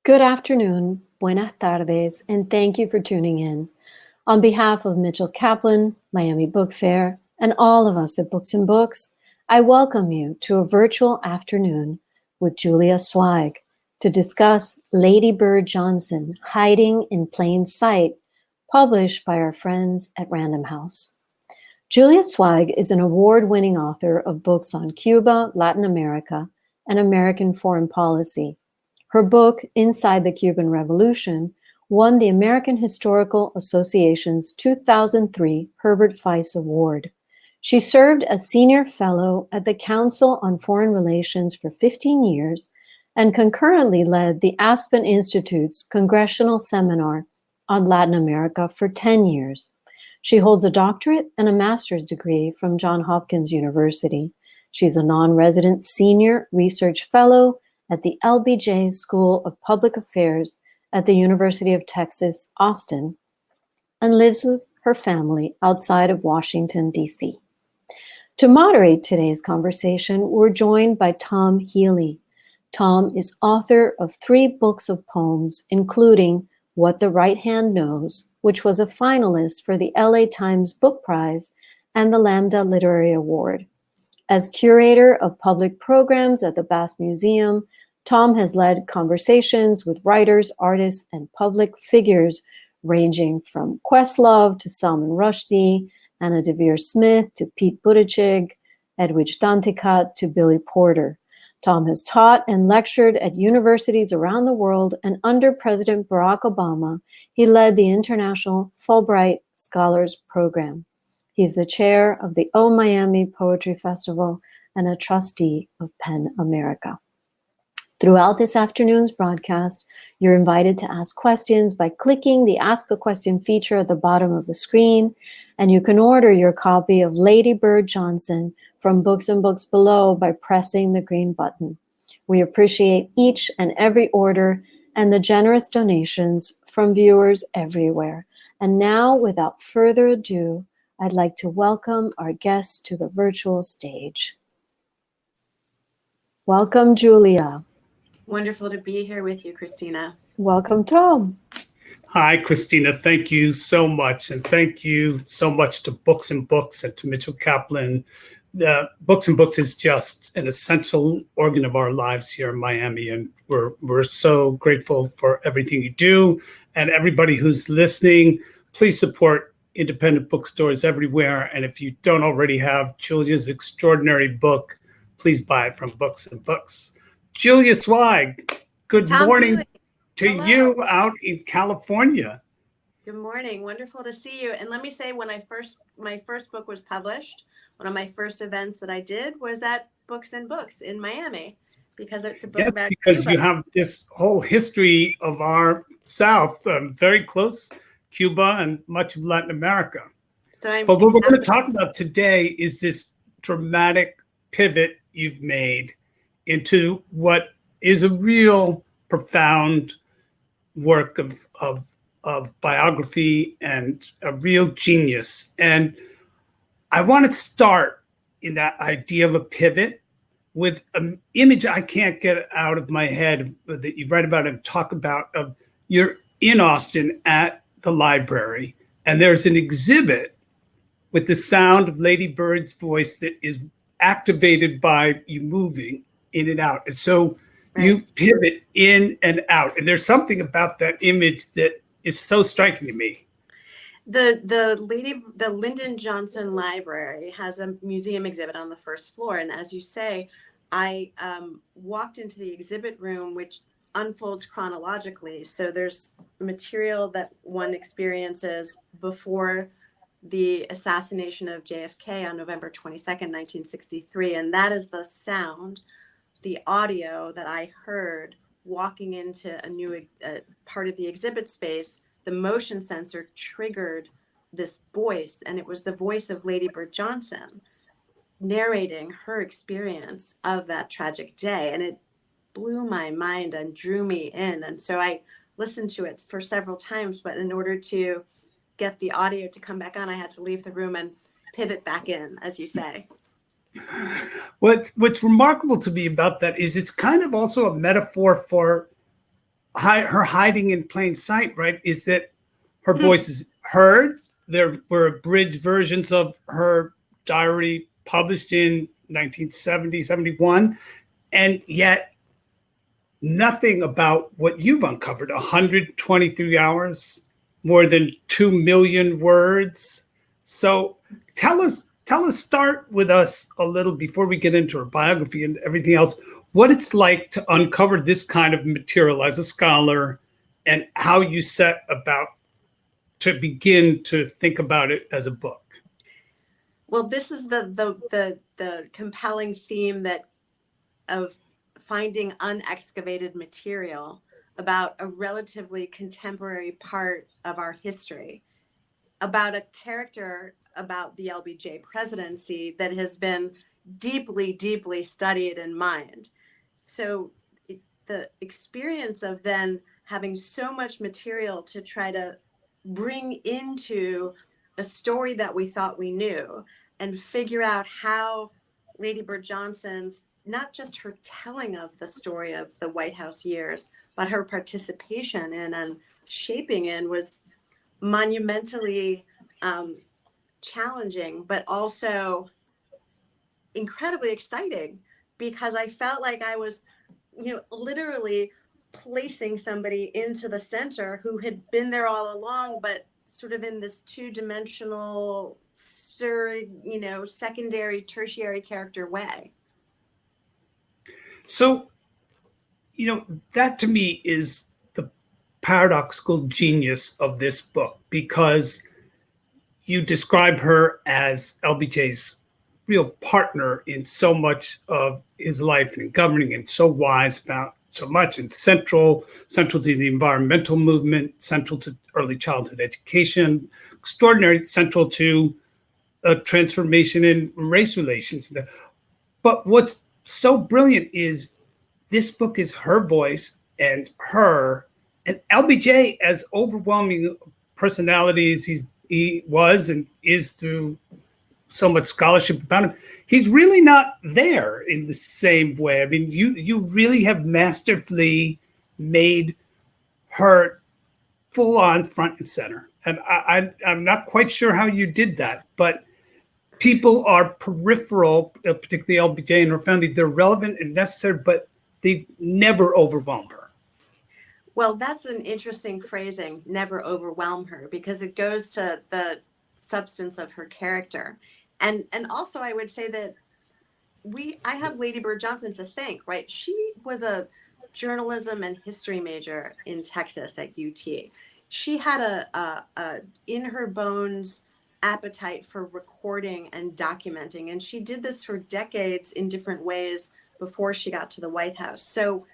Good afternoon, buenas tardes, and thank you for tuning in. On behalf of Mitchell Kaplan, Miami Book Fair, and all of us at Books and Books, I welcome you to a virtual afternoon with Julia Sweig to discuss Lady Bird Johnson, Hiding in Plain Sight, published by our friends at Random House. Julia Sweig is an award-winning author of books on Cuba, Latin America, and American foreign policy. Her book, Inside the Cuban Revolution, won the American Historical Association's 2003 Herbert Feist Award. She served as senior fellow at the Council on Foreign Relations for 15 years and concurrently led the Aspen Institute's Congressional Seminar on Latin America for 10 years. She holds a doctorate and a master's degree from Johns Hopkins University. She's a non-resident senior research fellow at the LBJ School of Public Affairs at the University of Texas, Austin, and lives with her family outside of Washington, D.C. To moderate today's conversation, we're joined by Tom Healy. Tom is author of 3 books of poems, including What the Right Hand Knows, which was a finalist for the LA Times Book Prize and the Lambda Literary Award. As curator of public programs at the Bass Museum, Tom has led conversations with writers, artists, and public figures ranging from Questlove to Salman Rushdie, Anna Deavere Smith to Pete Buttigieg, Edwidge Danticat to Billy Porter. Tom has taught and lectured at universities around the world, and under President Barack Obama, he led the International Fulbright Scholars Program. He's the chair of the O Miami Poetry Festival and a trustee of PEN America. Throughout this afternoon's broadcast, you're invited to ask questions by clicking the Ask a Question feature at the bottom of the screen, and you can order your copy of Lady Bird Johnson from Books and Books below by pressing the green button. We appreciate each and every order and the generous donations from viewers everywhere. And now, without further ado, I'd like to welcome our guests to the virtual stage. Welcome, Julia. Wonderful to be here with you, Christina. Welcome, Tom. Hi, Christina. Thank you so much. And thank you so much to Books and Books and to Mitchell Kaplan. Books and Books is just an essential organ of our lives here in Miami. And we're so grateful for everything you do. And everybody who's listening, please support independent bookstores everywhere. And if you don't already have Julia's extraordinary book, please buy it from Books and Books. Julia Sweig, good morning to you out in California. Good morning. Wonderful to see you. And let me say, when my first book was published, one of my first events that I did was at Books and Books in Miami, because it's a book about because Cuba. You have this whole history of our South, very close, Cuba and much of Latin America. But what we're going to talk about today is this dramatic pivot you've made into what is a real profound work of biography and a real genius. And I want to start in that idea of a pivot with an image I can't get out of my head that you write about and talk about. You're in Austin at the library, and there's an exhibit with the sound of Lady Bird's voice that is activated by you moving in and out. And so you pivot in and out. And there's something about that image that is so striking to me. The Lyndon Johnson Library has a museum exhibit on the first floor. And as you say, I walked into the exhibit room, which unfolds chronologically. So there's material that one experiences before the assassination of JFK on November 22nd, 1963. And that is the sound, the audio that I heard walking into a new part of the exhibit space. The motion sensor triggered this voice, and it was the voice of Lady Bird Johnson narrating her experience of that tragic day. And it blew my mind and drew me in. And so I listened to it for several times, but in order to get the audio to come back on, I had to leave the room and pivot back in, as you say. What's remarkable to me about that is it's kind of also a metaphor for her hiding in plain sight, right, is that her voice is heard. There were abridged versions of her diary published in 1970, 71, and yet nothing about what you've uncovered. 123 hours, more than 2 million words. So start with us a little before we get into her biography and everything else, what it's like to uncover this kind of material as a scholar and how you set about to begin to think about it as a book. Well, this is the compelling theme that of finding unexcavated material about a relatively contemporary part of our history, about a character about the LBJ presidency that has been deeply, deeply studied and mined. So the experience of then having so much material to try to bring into a story that we thought we knew and figure out how Lady Bird Johnson's, not just her telling of the story of the White House years, but her participation in and shaping in was monumentally challenging, but also incredibly exciting, because I felt like I was, literally placing somebody into the center who had been there all along, but sort of in this two-dimensional, secondary, tertiary character way. So, that to me is the paradoxical genius of this book, because you describe her as LBJ's real partner in so much of his life and governing, and so wise about so much, and central to the environmental movement, central to early childhood education, extraordinary, central to a transformation in race relations. But what's so brilliant is this book is her voice and LBJ, as overwhelming personalities he was and is through so much scholarship about him, he's really not there in the same way. I mean, you really have masterfully made her full on front and center. And I'm not quite sure how you did that, but people are peripheral, particularly LBJ and her family. They're relevant and necessary, but they never overwhelm her. Well, that's an interesting phrasing, never overwhelm her, because it goes to the substance of her character. And also I would say that I have Lady Bird Johnson to thank, right? She was a journalism and history major in Texas at UT. She had a in her bones appetite for recording and documenting, and she did this for decades in different ways before she got to the White House. So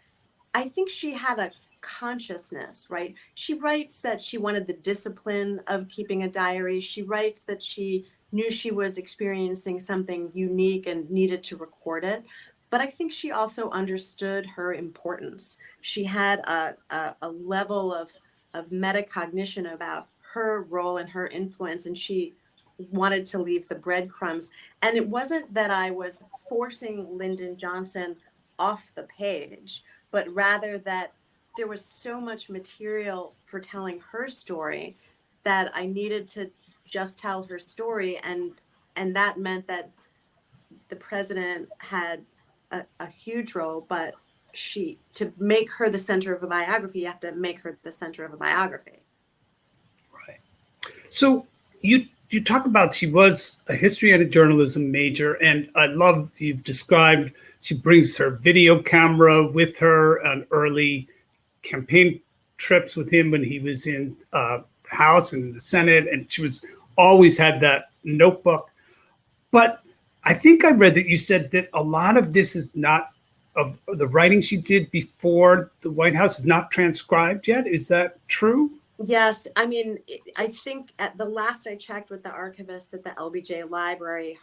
I think she had a consciousness, right? She writes that she wanted the discipline of keeping a diary. She writes that she knew she was experiencing something unique and needed to record it. But I think she also understood her importance. She had a level of metacognition about her role and her influence, and she wanted to leave the breadcrumbs. And it wasn't that I was forcing Lyndon Johnson off the page, but rather that there was so much material for telling her story that I needed to just tell her story. And that meant that the president had a huge role, but to make her the center of a biography, you have to make her the center of a biography. Right. So you talk about she was a history and a journalism major, and I love you've described she brings her video camera with her on early campaign trips with him when he was in House and the Senate, and she was always had that notebook. But I think I read that you said that a lot of this is not of the writing she did before the White House is not transcribed yet. Is that true? Yes. I mean, I think at the last I checked with the archivist at the LBJ library,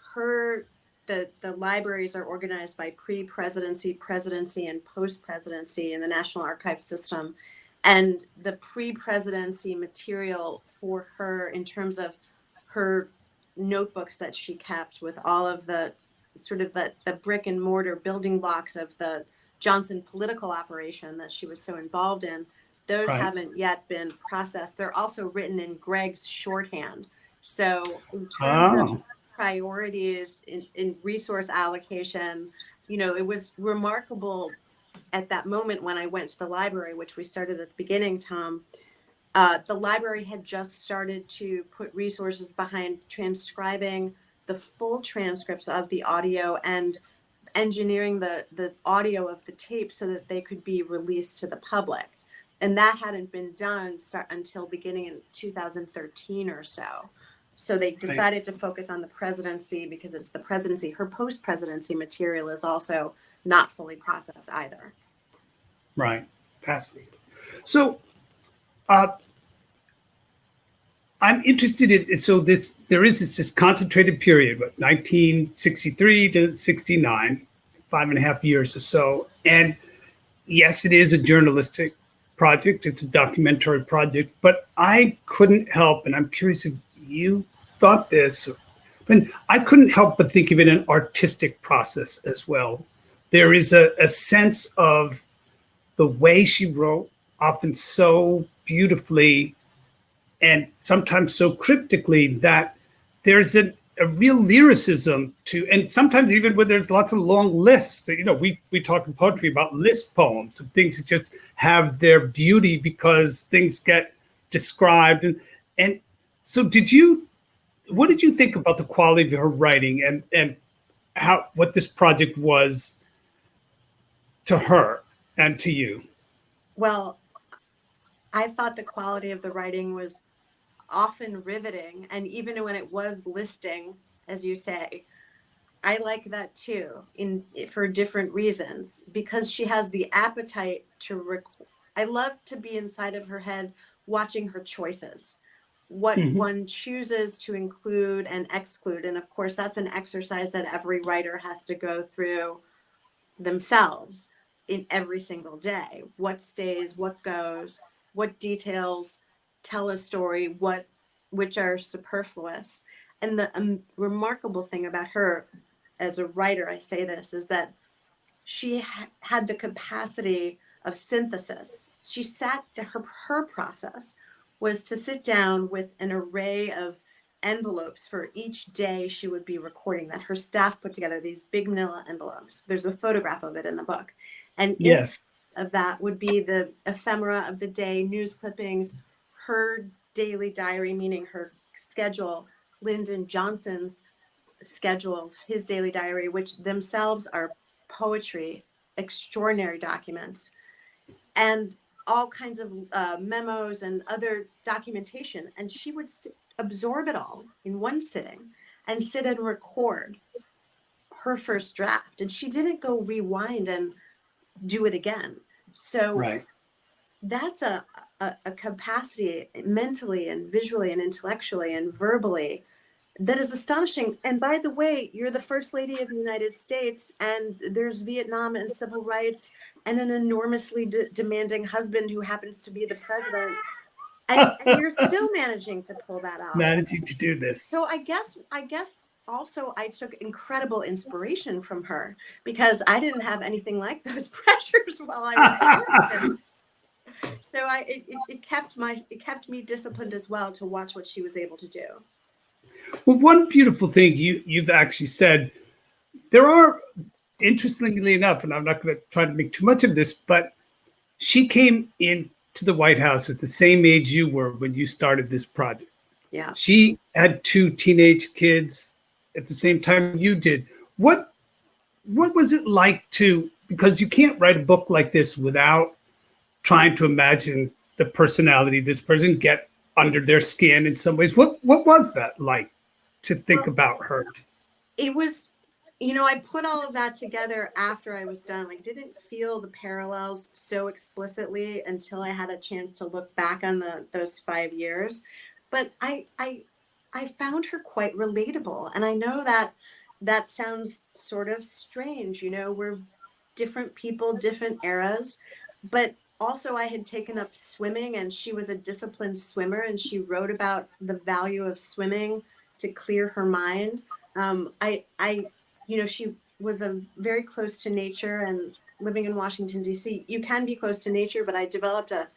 the libraries are organized by pre-presidency, presidency, and post-presidency in the National Archive system. And the pre-presidency material for her, in terms of her notebooks that she kept with all of the sort of the brick and mortar building blocks of the Johnson political operation that she was so involved in, Those Right. haven't yet been processed. They're also written in Greg's shorthand. So in terms of Oh, priorities in resource allocation, you know, it was remarkable at that moment when I went to the library, which we started at the beginning, Tom. The library had just started to put resources behind transcribing the full transcripts of the audio and engineering the audio of the tape so that they could be released to the public. And that hadn't been done until beginning in 2013 or so. So they decided to focus on the presidency because it's the presidency. Her post-presidency material is also not fully processed either. right. Fascinating. So uh, I'm interested in, so there is this just concentrated period, what, 1963 to 69, 5.5 years or so. And yes, it is a journalistic project. It's a documentary project, but I couldn't help, and I'm curious if you thought this, but I couldn't help but think of it an artistic process as well. There is a sense of the way she wrote, often so beautifully and sometimes so cryptically, that there's a real lyricism to, and sometimes even when there's lots of long lists, you know, we talk in poetry about list poems of things that just have their beauty because things get described. And so what did you think about the quality of her writing and how, what this project was to her and to you? Well, I thought the quality of the writing was often riveting. And even when it was listing, as you say, I like that too, for different reasons, because she has the appetite to I love to be inside of her head watching her choices, what one chooses to include and exclude. And of course, that's an exercise that every writer has to go through themselves in every single day. What stays, what goes, what details tell a story, which are superfluous. And the remarkable thing about her as a writer, I say this, is that she had the capacity of synthesis. She sat to her process was to sit down with an array of envelopes for each day she would be recording that her staff put together, these big manila envelopes. There's a photograph of it in the book. And Yes. of that would be the ephemera of the day, news clippings, her daily diary, meaning her schedule, Lyndon Johnson's schedules, his daily diary, which themselves are poetry, extraordinary documents, and all kinds of memos and other documentation. And she would absorb it all in one sitting and sit and record her first draft. And she didn't go rewind and do it again. So that's a capacity mentally and visually and intellectually and verbally that is astonishing. And by the way, you're the First Lady of the United States, and there's Vietnam and civil rights and an enormously demanding husband who happens to be the president. And you're still managing to pull that off. Managing to do this. So I guess also I took incredible inspiration from her, because I didn't have anything like those pressures while I was in. So it kept me disciplined as well to watch what she was able to do. Well, one beautiful thing you've actually said, there are, interestingly enough, and I'm not going to try to make too much of this, but she came into the White House at the same age you were when you started this project. Yeah. She had 2 teenage kids at the same time you did. What was it like because you can't write a book like this without trying to imagine the personality of this person, get under their skin in some ways. What was that like to think about her? It was, I put all of that together after I was done. Like, didn't feel the parallels so explicitly until I had a chance to look back on those 5 years. But I found her quite relatable. And I know that sounds sort of strange. We're different people, different eras, but also I had taken up swimming, and she was a disciplined swimmer, and she wrote about the value of swimming to clear her mind. She was very close to nature, and living in Washington, D.C., you can be close to nature, but I developed a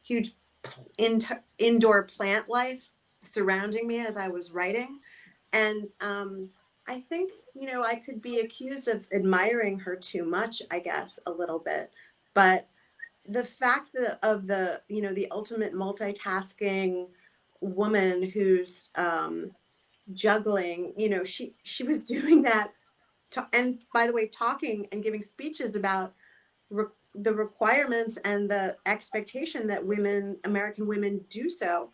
huge indoor plant life surrounding me as I was writing. And I think, I could be accused of admiring her too much, I guess, a little bit. But the fact that of the, the ultimate multitasking woman who's juggling, she was doing that. And by the way, talking and giving speeches about the requirements and the expectation that American women do so.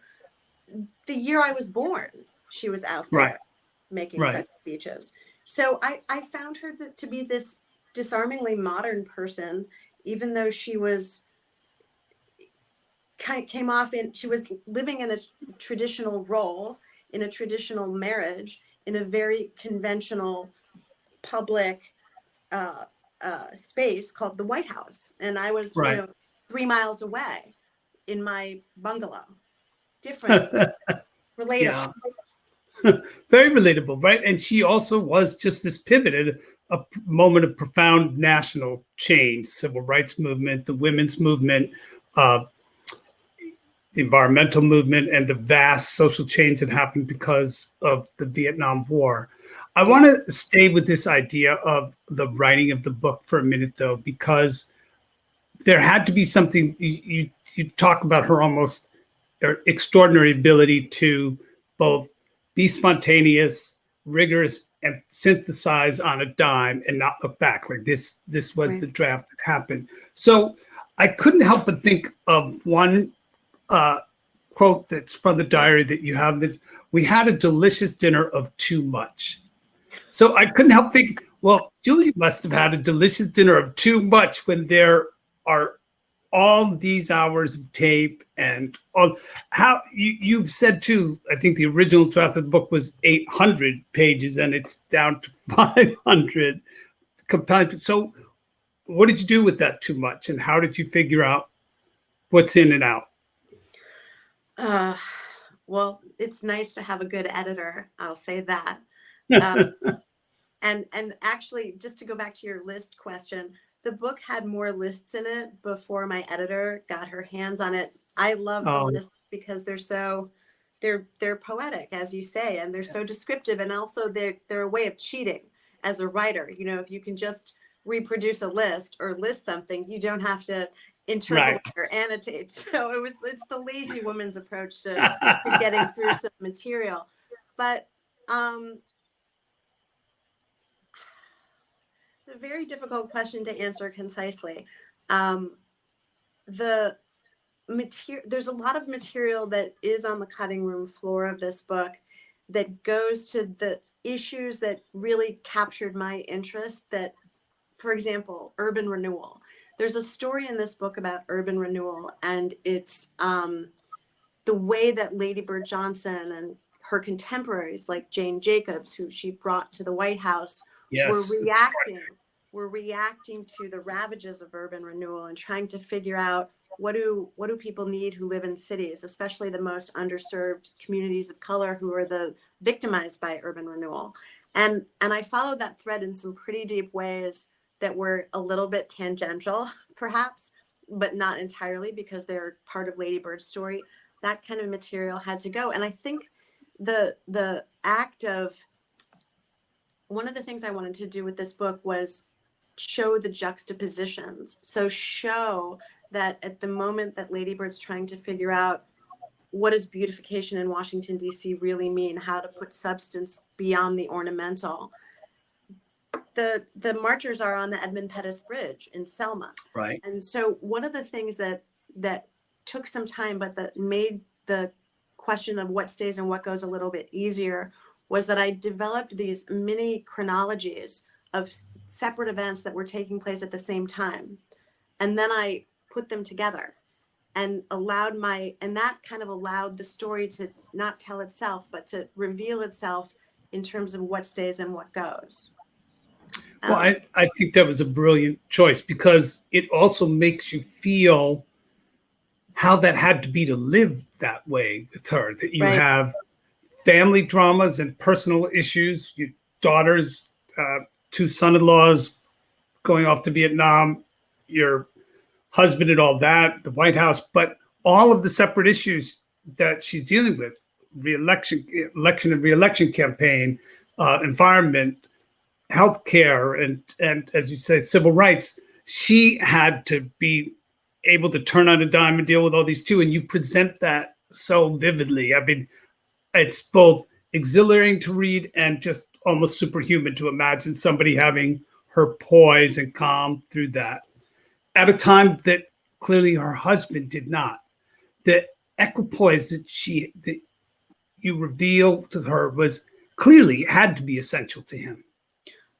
The year I was born, she was out there making such speeches. So I found her to be this disarmingly modern person, even though she was she was living in a traditional role, in a traditional marriage, in a very conventional public space called the White House. And I was 3 miles away in my bungalow. Different, relatable. Very relatable, right? And she also was just this pivot at a moment of profound national change, civil rights movement, the women's movement, the environmental movement, and the vast social change that happened because of the Vietnam War. I want to stay with this idea of the writing of the book for a minute, though, because there had to be something. You talk about her almost extraordinary ability to both be spontaneous, rigorous, and synthesize on a dime and not look back. Like this was the draft that happened. So I couldn't help but think of one quote that's from the diary that you have. This: "We had a delicious dinner of too much." So I couldn't help think, well, Julia must have had a delicious dinner of too much when there are all these hours of tape and all. How you've said too, I think the original draft of the book was 800 pages and it's down to 500 compiled. So what did you do with that too much, and how did you figure out what's in and out? Well, it's nice to have a good editor. I'll say that. And actually, just to go back to your list question, the book had more lists in it before my editor got her hands on it. I love the lists because they're poetic, as you say, and they're so descriptive, and also they're a way of cheating as a writer. If you can just reproduce a list or list something, you don't have to interpolate or annotate. So it's the lazy woman's approach to getting through some material. But it's a very difficult question to answer concisely. There's a lot of material that is on the cutting room floor of this book that goes to the issues that really captured my interest. That, for example, urban renewal. There's a story in this book about urban renewal, and it's the way that Lady Bird Johnson and her contemporaries, like Jane Jacobs, who she brought to the White House, were reacting to the ravages of urban renewal and trying to figure out what do people need who live in cities, especially the most underserved communities of color who are the victimized by urban renewal. And I followed that thread in some pretty deep ways that were a little bit tangential, perhaps, but not entirely, because they're part of Lady Bird's story. That kind of material had to go. And I think the act of, one of the things I wanted to do with this book was show the juxtapositions. So show that at the moment that Lady Bird's trying to figure out what does beautification in Washington, D.C. really mean, how to put substance beyond the ornamental, the marchers are on the Edmund Pettus Bridge in Selma. Right. And so one of the things that took some time, but that made the question of what stays and what goes a little bit easier, was that I developed these mini chronologies of separate events that were taking place at the same time. And then I put them together and that kind of allowed the story to not tell itself, but to reveal itself in terms of what stays and what goes. Well, I think that was a brilliant choice, because it also makes you feel how that had to be to live that way with her, that you have family dramas and personal issues, your daughters, 2 son-in-laws going off to Vietnam, your husband and all that, the White House, but all of the separate issues that she's dealing with, election and re-election campaign, environment, healthcare, and as you say, civil rights, she had to be able to turn on a dime and deal with all these too. And you present that so vividly. I mean, it's both exhilarating to read and just almost superhuman to imagine somebody having her poise and calm through that at a time that clearly her husband did not. The equipoise that you reveal to her was clearly had to be essential to him.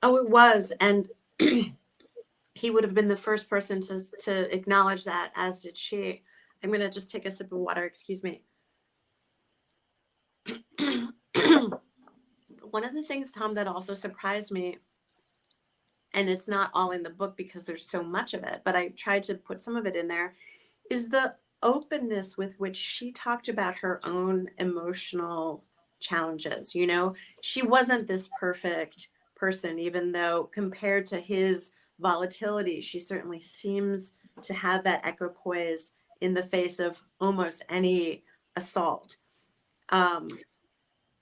Oh, it was. And he would have been the first person to acknowledge that, as did she. I'm going to just take a sip of water. Excuse me. One of the things, Tom, that also surprised me, and it's not all in the book because there's so much of it, but I tried to put some of it in there, is the openness with which she talked about her own emotional challenges. You know, she wasn't this perfect person, even though compared to his volatility, she certainly seems to have that equipoise in the face of almost any assault.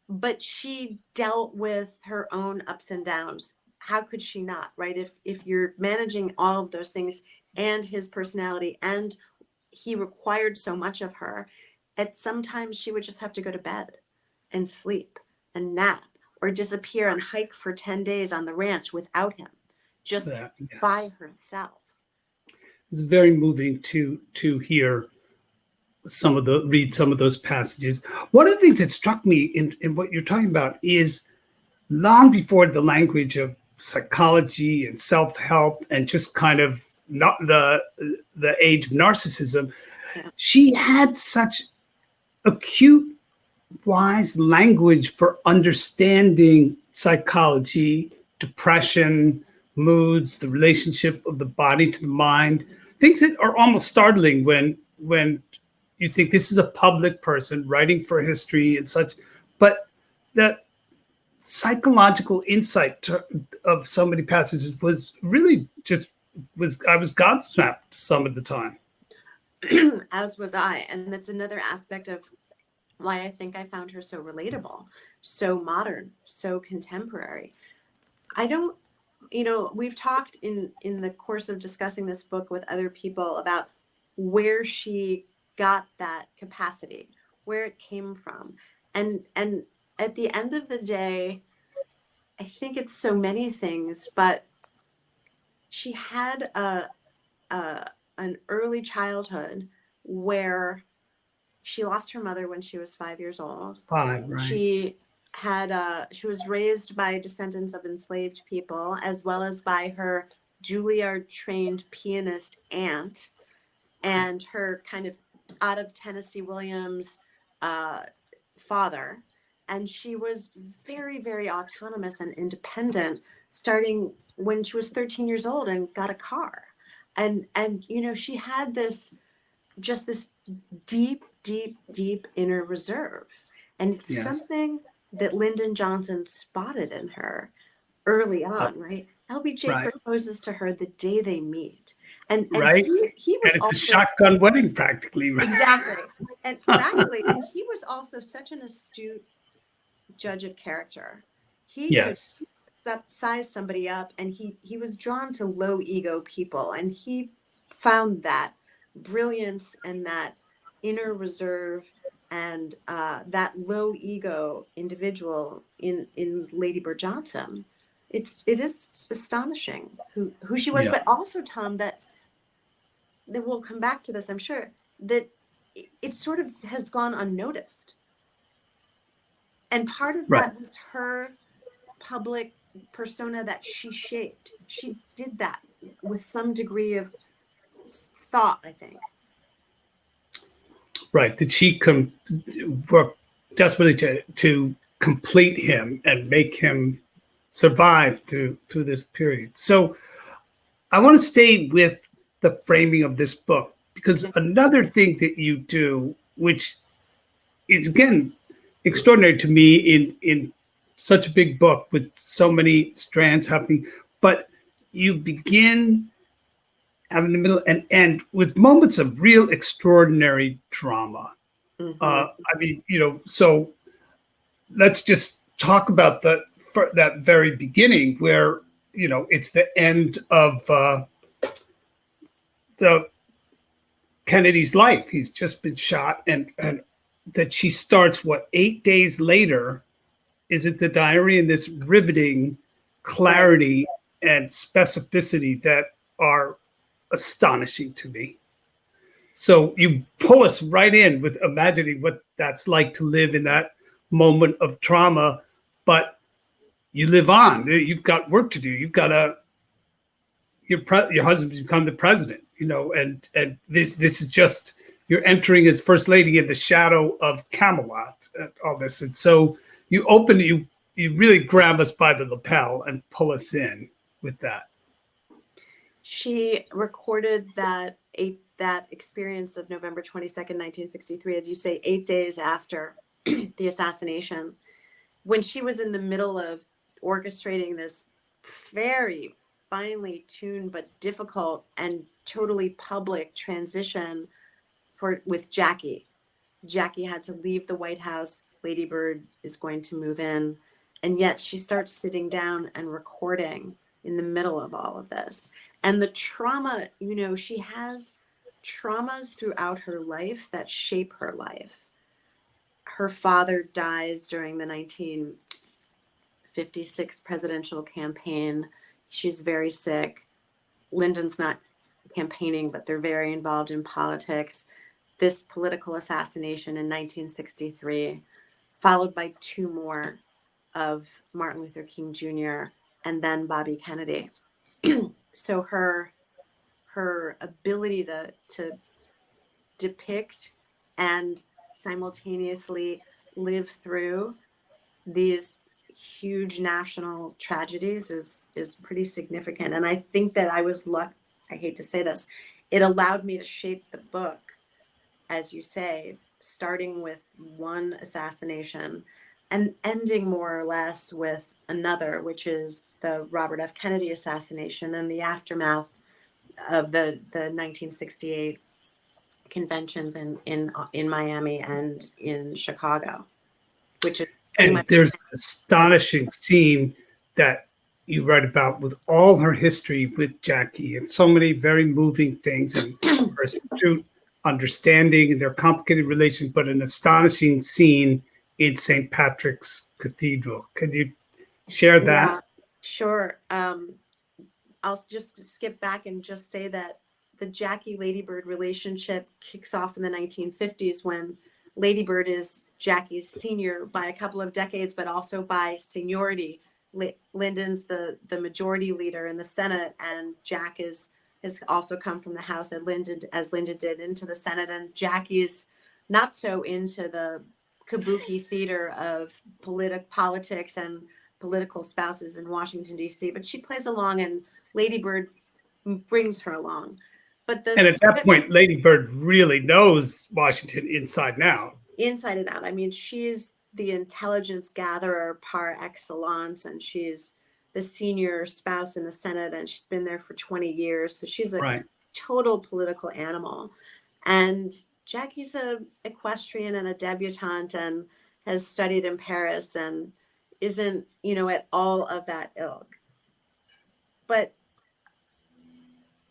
But she dealt with her own ups and downs. How could she not, right? If you're managing all of those things and his personality, and he required so much of her, at sometimes she would just have to go to bed and sleep and nap or disappear and hike for 10 days on the ranch without him, just by herself. It's very moving to hear read some of those passages. One of the things that struck me in what you're talking about is long before the language of psychology and self-help and just kind of not the age of narcissism, she had such acute, wise language for understanding psychology, depression, moods, the relationship of the body to the mind, things that are almost startling when you think this is a public person writing for history and such, but the psychological insight of so many passages was really I was gobsmacked some of the time. As was I. And that's another aspect of why I think I found her so relatable, so modern, so contemporary. We've talked in the course of discussing this book with other people about where she got that capacity, where it came from. And at the end of the day, I think it's so many things, but she had an early childhood where she lost her mother when she was 5 years old. 5, right. She was raised by descendants of enslaved people, as well as by her Juilliard-trained pianist aunt and her kind of out of Tennessee Williams father. And she was very, very autonomous and independent, starting when she was 13 years old and got a car. And she had this deep, deep, deep inner reserve. And it's something that Lyndon Johnson spotted in her early on, right? LBJ proposes to her the day they meet. And right. he was and it's also a shotgun wedding practically. Right? Exactly. And he was also such an astute judge of character. He could size somebody up, and he was drawn to low ego people, and he found that brilliance and that inner reserve and that low ego individual in Lady Bird Johnson. It is astonishing who she was, but also, Tom, that we'll come back to this, I'm sure, that it sort of has gone unnoticed. And part of that was her public persona that she shaped. She did that with some degree of thought, I think. Right, that she worked desperately to complete him and make him survive through this period. So I want to stay with the framing of this book, because another thing that you do, which is again extraordinary to me in such a big book with so many strands happening, but you begin have in the middle, and end with moments of real extraordinary drama. Mm-hmm. I mean, so let's just talk about that very beginning where, it's the end of the Kennedy's life. He's just been shot, and that she starts 8 days later. Is it the diary and this riveting clarity and specificity that are astonishing to me. So you pull us right in with imagining what that's like to live in that moment of trauma, but you live on. You've got work to do. You've got your husband's become the president, and this is just, you're entering as first lady in the shadow of Camelot, all this. And so you really grab us by the lapel and pull us in with that. She recorded that experience of November 22nd, 1963, as you say, 8 days after the assassination, when she was in the middle of orchestrating this very finely tuned but difficult and totally public transition with Jackie. Jackie had to leave the White House. Lady Bird is going to move in. And yet she starts sitting down and recording in the middle of all of this. And the trauma, she has traumas throughout her life that shape her life. Her father dies during the 1956 presidential campaign. She's very sick. Lyndon's not campaigning, but they're very involved in politics. This political assassination in 1963, followed by 2 more of Martin Luther King Jr. and then Bobby Kennedy. So her ability to depict and simultaneously live through these huge national tragedies is pretty significant. And I think that I was lucky. I hate to say this. It allowed me to shape the book, as you say, starting with one assassination and ending more or less with another, which is the Robert F. Kennedy assassination and the aftermath of the 1968 conventions in Miami and in Chicago, which is and there's an astonishing scene that you write about with all her history with Jackie and so many very moving things and her astute understanding and their complicated relations, but an astonishing scene in St. Patrick's Cathedral. Could you share that? Yeah, sure. I'll just skip back and just say that the Jackie Lady Bird relationship kicks off in the 1950s when Lady Bird is Jackie's senior by a couple of decades, but also by seniority. Lyndon's the majority leader in the Senate, and Jack has also come from the House as Lyndon did into the Senate. And Jackie's not so into the kabuki theater of politics and political spouses in Washington, D.C., but she plays along, and Lady Bird brings her along. And at that point, Lady Bird really knows Washington inside and out. Inside and out. I mean, she's the intelligence gatherer par excellence, and she's the senior spouse in the Senate, and she's been there for 20 years. So she's a total political animal. And Jackie's a equestrian and a debutante and has studied in Paris and isn't, at all of that ilk. But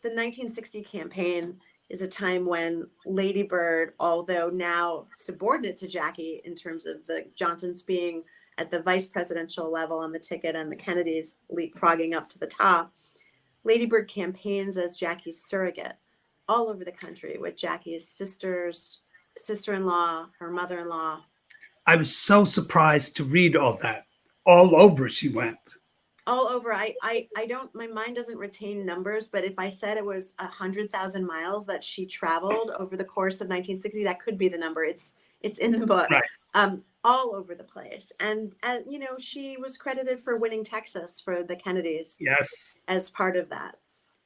the 1960 campaign is a time when Lady Bird, although now subordinate to Jackie in terms of the Johnsons being at the vice presidential level on the ticket and the Kennedys leapfrogging up to the top, Lady Bird campaigns as Jackie's surrogate all over the country with Jackie's sister-in-law, her mother-in-law. I was so surprised to read all that. All over she went. All over. I don't, my mind doesn't retain numbers, but if I said it was 100,000 miles that she traveled over the course of 1960, that could be the number. It's in the book. Right. All over the place. And she was credited for winning Texas for the Kennedys. Yes. As part of that.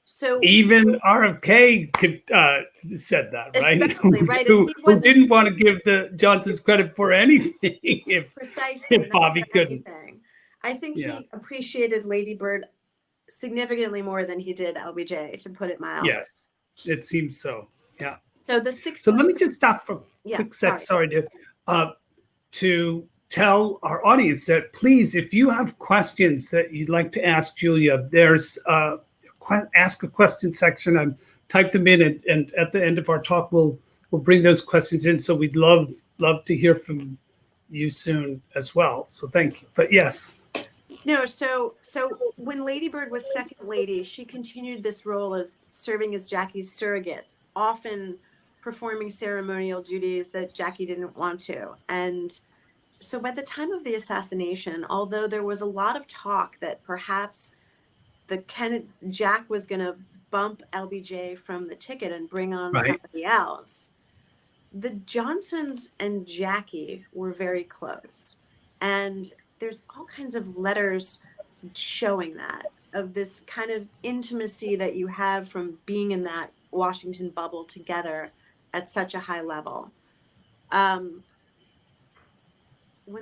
So even RFK said that, right? Right. Who didn't want to give the Johnsons credit for anything if Bobby couldn't. I think he appreciated Lady Bird significantly more than he did LBJ, to put it mildly. Yes, it seems so. Yeah. So So let me just stop for a quick sec. Sorry, to tell our audience that please, if you have questions that you'd like to ask Julia, there's ask a question section, and type them in, and at the end of our talk, we'll bring those questions in. So we'd love to hear from you soon as well. So thank you. But yes. No, so when Lady Bird was second lady, she continued this role as serving as Jackie's surrogate, often performing ceremonial duties that Jackie didn't want to. And so by the time of the assassination, although there was a lot of talk that perhaps Jack was going to bump LBJ from the ticket and bring on somebody else, the Johnsons and Jackie were very close. And there's all kinds of letters showing that, of this kind of intimacy that you have from being in that Washington bubble together at such a high level. When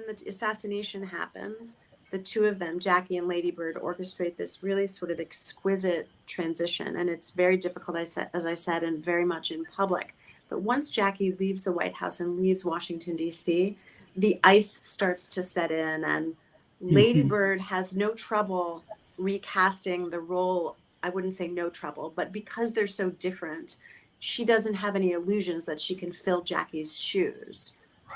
the assassination happens, the two of them, Jackie and Lady Bird, orchestrate this really sort of exquisite transition. And it's very difficult, as I said, and very much in public. But once Jackie leaves the White House and leaves Washington, D.C., the ice starts to set in, and Lady Bird has no trouble recasting the role. I wouldn't say no trouble, but because they're so different, she doesn't have any illusions that she can fill Jackie's shoes.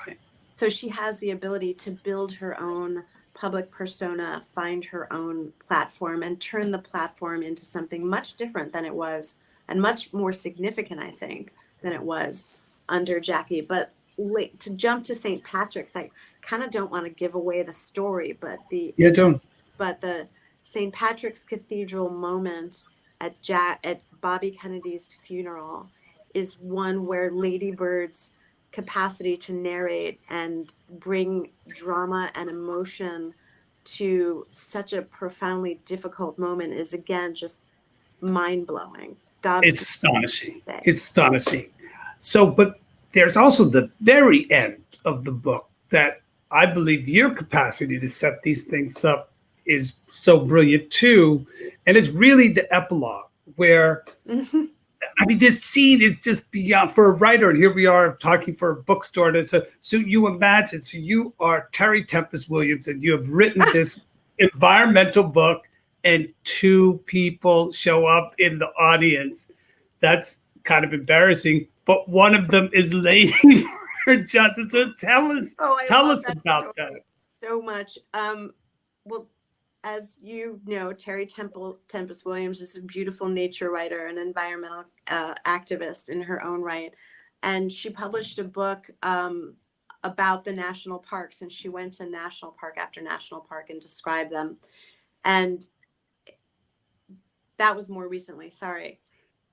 Right. So she has the ability to build her own public persona, find her own platform, and turn the platform into something much different than it was, and much more significant, I think, than it was under Jackie. But to jump to St. Patrick's, I kind of don't want to give away the story, but the St. Patrick's Cathedral moment at Bobby Kennedy's funeral is one where Lady Bird's capacity to narrate and bring drama and emotion to such a profoundly difficult moment is, again, just mind-blowing. It's astonishing. It's astonishing. So, but there's also the very end of the book that I believe your capacity to set these things up is so brilliant too. And it's really the epilogue where, I mean, this scene is just beyond, for a writer, and here we are talking for a bookstore. And so you imagine, so you are Terry Tempest Williams, and you have written this environmental book, and two people show up in the audience. That's kind of embarrassing, but one of them is Lady Bird Johnson. So tell us about that. So much. Well, as you know, Terry Tempest Williams is a beautiful nature writer and environmental activist in her own right. And she published a book about the national parks, and she went to national park after national park and described them. And that was more recently, sorry.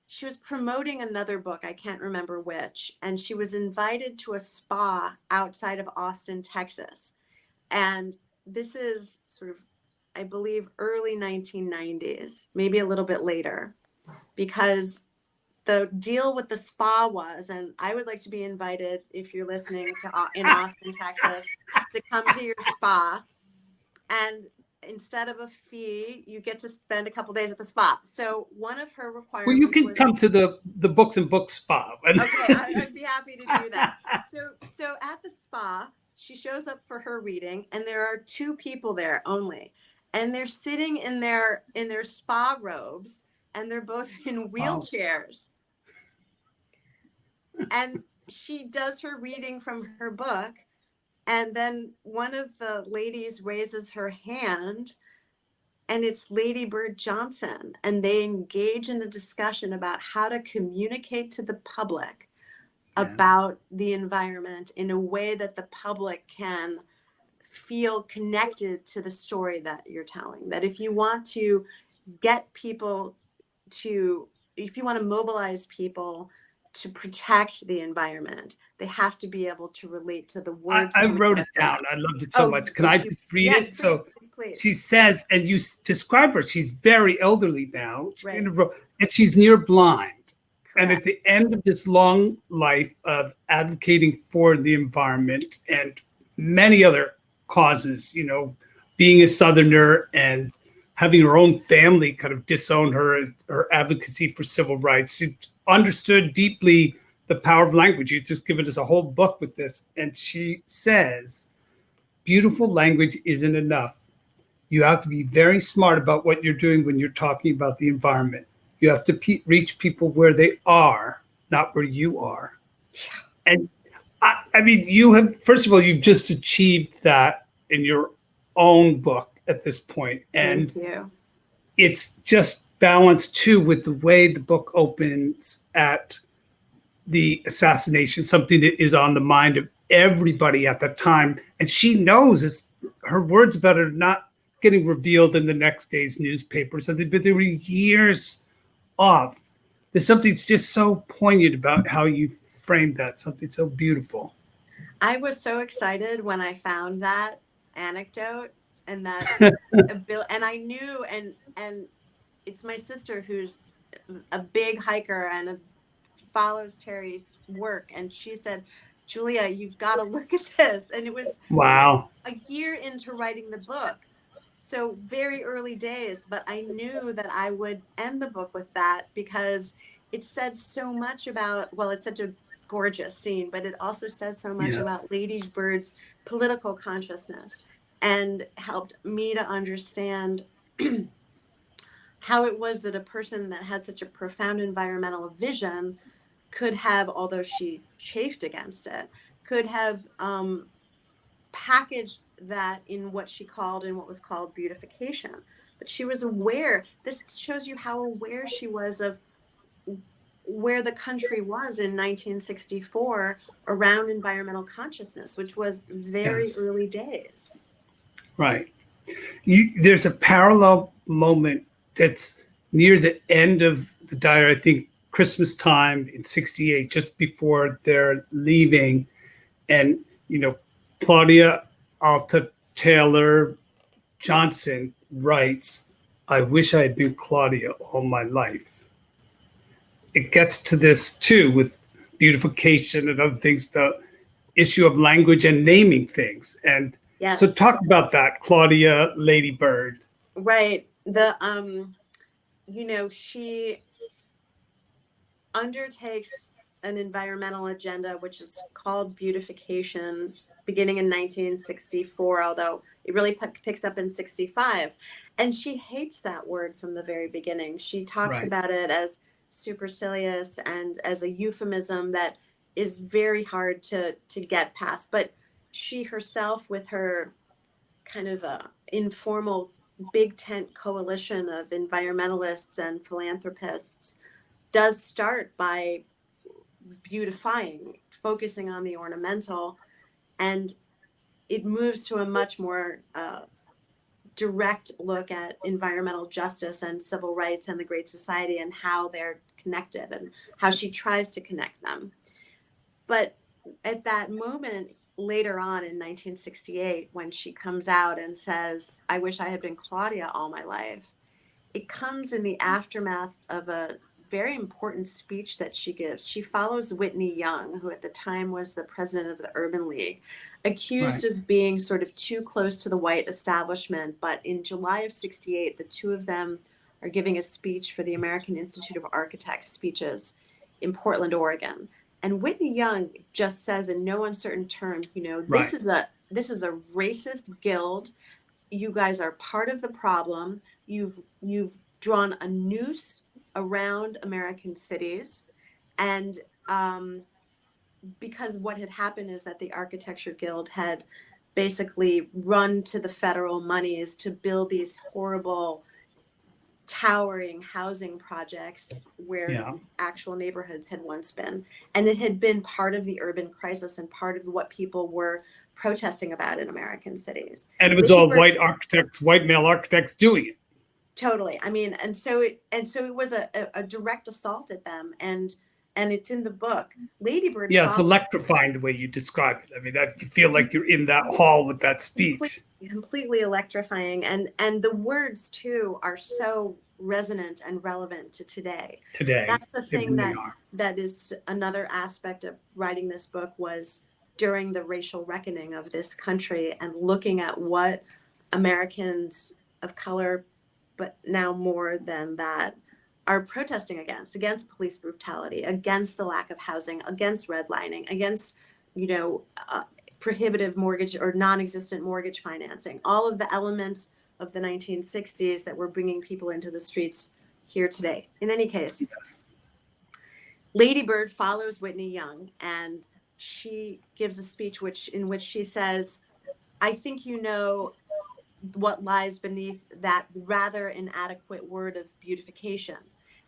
She was promoting another book, I can't remember which, and she was invited to a spa outside of Austin, Texas. And this is sort of, I believe, early 1990s, maybe a little bit later, because the deal with the spa was, and I would like to be invited, if you're listening in Austin, Texas, to come to your spa, and instead of a fee, you get to spend a couple days at the spa. So one of her requirements. Well, you can come to the Books and Books spa. Okay, I'd be happy to do that. So at the spa, she shows up for her reading, and there are two people there only, and they're sitting in their spa robes, and they're both in wheelchairs. Wow. And she does her reading from her book. And then one of the ladies raises her hand, and it's Lady Bird Johnson. And they engage in a discussion about how to communicate to the public about the environment in a way that the public can feel connected to the story that you're telling. That if you want to get people if you want to mobilize people to protect the environment, they have to be able to relate to the words. I wrote it down. I loved it so much. Can I just read it? Please, so please. She says, and you describe her, she's very elderly now, right. And she's near blind. Correct. And at the end of this long life of advocating for the environment and many other causes, being a Southerner and having her own family kind of disown her advocacy for civil rights. She understood deeply the power of language. You've just given us a whole book with this. And she says, beautiful language isn't enough. You have to be very smart about what you're doing when you're talking about the environment. You have to reach people where they are, not where you are. And I mean, first of all, you've just achieved that in your own book at this point. And thank you. It's just balanced too with the way the book opens at the assassination, something that is on the mind of everybody at the time. And she knows her words about it are not getting revealed in the next day's newspapers, but they were years off. There's something that's just so poignant about how you framed that, something so beautiful. I was so excited when I found that anecdote and that and I knew, and it's my sister who's a big hiker and follows Terry's work, and she said, Julia, you've got to look at this. And it was wow, a year into writing the book, so very early days, but I knew that I would end the book with that because it said so much about, well, it's such a gorgeous scene, but it also says so much about Lady Bird's political consciousness and helped me to understand how it was that a person that had such a profound environmental vision could have, although she chafed against it, could have packaged that in what was called beautification. But she was aware. This shows you how aware she was of where the country was in 1964 around environmental consciousness, which was very early days. Right. There's a parallel moment that's near the end of the diary, I think Christmas time in 68, just before they're leaving. And, Claudia Alta Taylor Johnson writes, I wish I had been Claudia all my life. It gets to this too with beautification and other things, the issue of language and naming things. And so talk about that, Claudia Lady Bird. Right. She undertakes an environmental agenda, which is called beautification, beginning in 1964, although it really picks up in 65. And she hates that word from the very beginning. She talks about it as supercilious and as a euphemism that is very hard to get past. But she herself, with her kind of informal big tent coalition of environmentalists and philanthropists, does start by beautifying, focusing on the ornamental, and it moves to a much more direct look at environmental justice and civil rights and the Great Society and how they're connected and how she tries to connect them. But at that moment, later on in 1968, when she comes out and says, I wish I had been Claudia all my life, it comes in the aftermath of a very important speech that she gives. She follows Whitney Young, who at the time was the president of the Urban League, accused of being sort of too close to the white establishment. But in July of 68, the two of them are giving a speech for the American Institute of Architects speeches in Portland, Oregon. And Whitney Young just says in no uncertain terms, this is a racist guild. You guys are part of the problem. You've drawn a noose around American cities. And because what had happened is that the Architecture Guild had basically run to the federal monies to build these horrible towering housing projects where actual neighborhoods had once been. And it had been part of the urban crisis and part of what people were protesting about in American cities. And it was all white architects, white male architects doing it. Totally. I mean, and so it was a direct assault at them, and it's in the book. Lady Bird. Yeah, it's electrifying the way you describe it. I mean, I feel like you're in that hall with that speech. Completely electrifying, and the words too are so resonant and relevant to today. That's the thing that is another aspect of writing this book, was during the racial reckoning of this country and looking at what Americans of color but now more than that, are protesting against police brutality, against the lack of housing, against redlining, against, prohibitive mortgage or non-existent mortgage financing, all of the elements of the 1960s that were bringing people into the streets here today. In any case, Yes. Lady Bird follows Whitney Young, and she gives a speech in which she says, I think you know what lies beneath that rather inadequate word of beautification.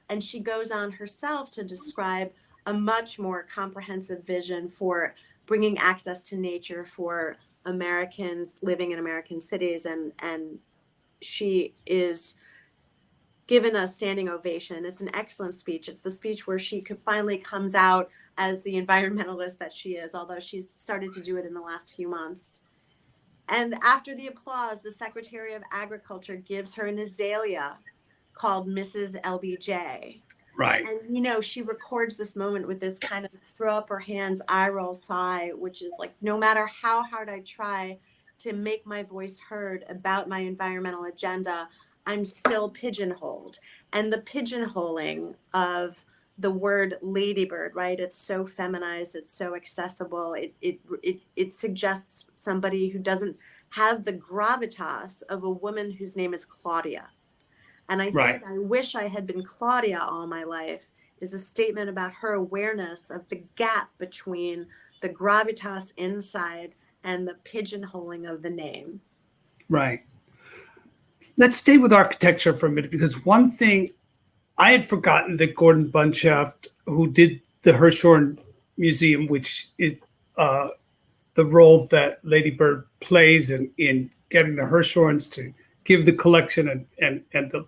And she goes on herself to describe a much more comprehensive vision for bringing access to nature for Americans living in American cities. And she is given a standing ovation. It's an excellent speech. It's the speech where she finally comes out as the environmentalist that she is, although she's started to do it in the last few months. And after the applause, the Secretary of Agriculture gives her an azalea called Mrs. LBJ. Right. And, she records this moment with this kind of throw up her hands, eye roll sigh, which is like, no matter how hard I try to make my voice heard about my environmental agenda, I'm still pigeonholed. And the pigeonholing of the word ladybird, right? It's so feminized, it's so accessible. It suggests somebody who doesn't have the gravitas of a woman whose name is Claudia. And I think I wish I had been Claudia all my life is a statement about her awareness of the gap between the gravitas inside and the pigeonholing of the name. Right. Let's stay with architecture for a minute, because one thing I had forgotten that Gordon Bunshaft, who did the Hershhorn Museum, which is the role that Lady Bird plays in getting the Hershhorns to give the collection, and the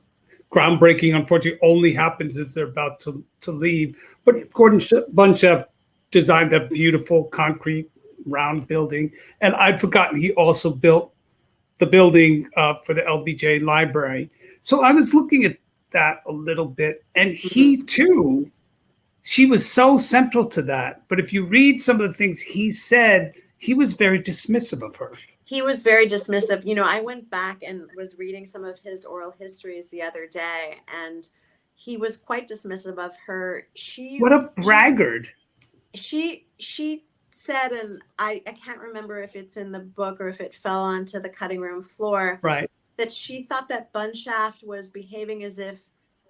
groundbreaking, unfortunately, only happens as they're about to leave. But Gordon Bunshaft designed that beautiful concrete round building. And I'd forgotten he also built the building for the LBJ library. So I was looking at that a little bit, and he too, she was so central to that. But if you read some of the things he said, he was very dismissive of her. He was very dismissive. I went back and was reading some of his oral histories the other day, and he was quite dismissive of her. What a braggart. She said, and I can't remember if it's in the book or if it fell onto the cutting room floor, right, that she thought that Bunshaft was behaving as if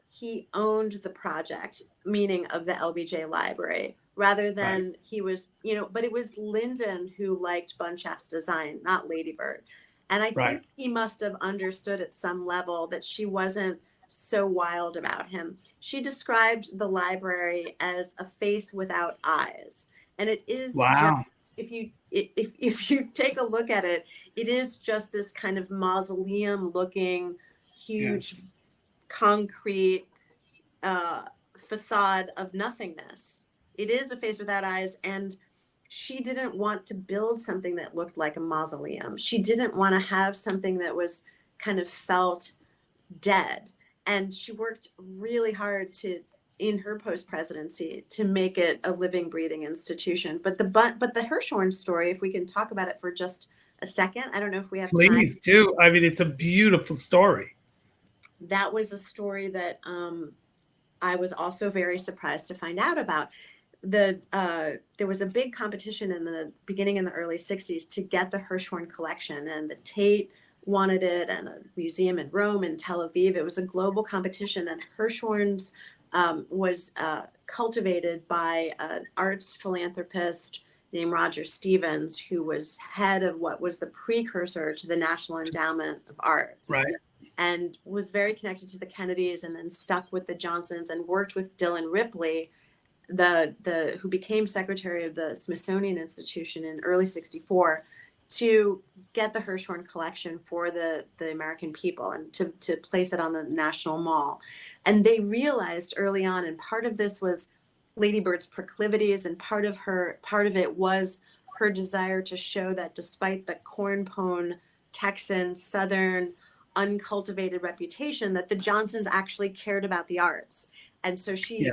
he owned the project, meaning of the LBJ library, rather than he was, but it was Lyndon who liked Bunshaft's design, not Lady Bird. And I think he must have understood at some level that she wasn't so wild about him. She described the library as a face without eyes. And it is just, if you take a look at it, it is just this kind of mausoleum looking, huge concrete facade of nothingness. It is a face without eyes. And she didn't want to build something that looked like a mausoleum. She didn't want to have something that was kind of felt dead. And she worked really hard in her post-presidency to make it a living, breathing institution. But the Hershhorn story, if we can talk about it for just a second, I don't know if we have time. Please do. I mean, it's a beautiful story. That was a story that I was also very surprised to find out about. There was a big competition in the beginning in the early 60s to get the Hershhorn Collection, and the Tate wanted it, and a museum in Rome and Tel Aviv. It was a global competition, and Hershhorn's was cultivated by an arts philanthropist named Roger Stevens, who was head of what was the precursor to the National Endowment of Arts. Right. And was very connected to the Kennedys, and then stuck with the Johnsons and worked with Dillon Ripley, who became secretary of the Smithsonian Institution in early '64, to get the Hershhorn Collection for the American people and to place it on the National Mall. And they realized early on, and part of this was Lady Bird's proclivities, and part of it was her desire to show that despite the corn-pone Texan, Southern, uncultivated reputation, that the Johnsons actually cared about the arts. And so she